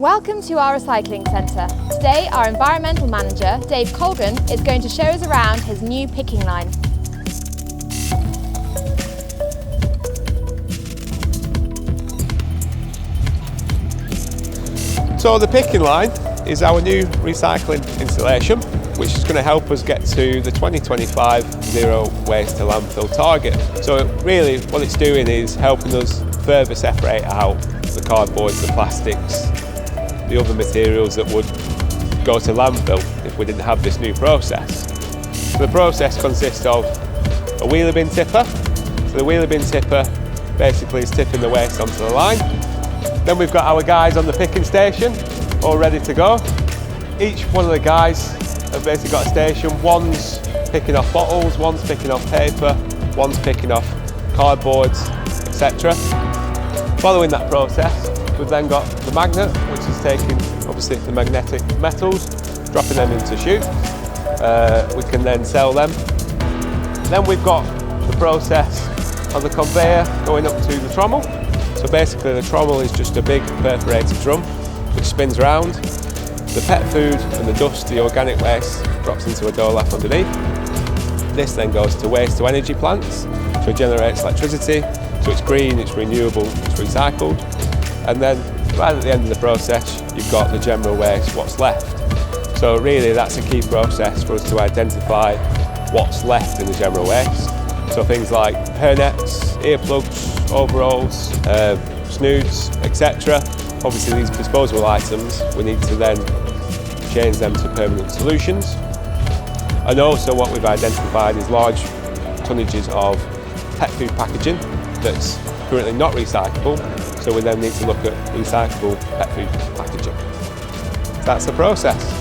Welcome to our recycling centre. Today our environmental manager, Dave Colgan, is going to show us around his new picking line. So the picking line is our new recycling installation, which is going to help us get to the 2025 zero waste to landfill target. So really what it's doing is helping us further separate out the cardboards, the plastics, the other materials that would go to landfill if we didn't have this new process. So the process consists of a wheelie bin tipper. So the wheelie bin tipper basically is tipping the waste onto the line. Then we've got our guys on the picking station, all ready to go. Each one of the guys have basically got a station. One's picking off bottles, one's picking off paper, one's picking off cardboards, etc. Following that process, we've then got the magnet, which is taking obviously the magnetic metals, dropping them into chute. We can then sell them. Then we've got the process of the conveyor going up to the trommel. So basically the trommel is just a big perforated drum which spins around. The pet food and the dust, the organic waste, drops into a dolap underneath. This then goes to waste to energy plants, so it generates electricity, so it's green, it's renewable, it's recycled. And then right at the end of the process, you've got the general waste, what's left. So really that's a key process for us to identify what's left in the general waste. So things like hairnets, earplugs, overalls, snoods, etc. Obviously these disposable items, we need to then change them to permanent solutions. And also what we've identified is large tonnages of pet food packaging that's currently not recyclable, so we then need to look at recyclable pet food packaging. That's the process.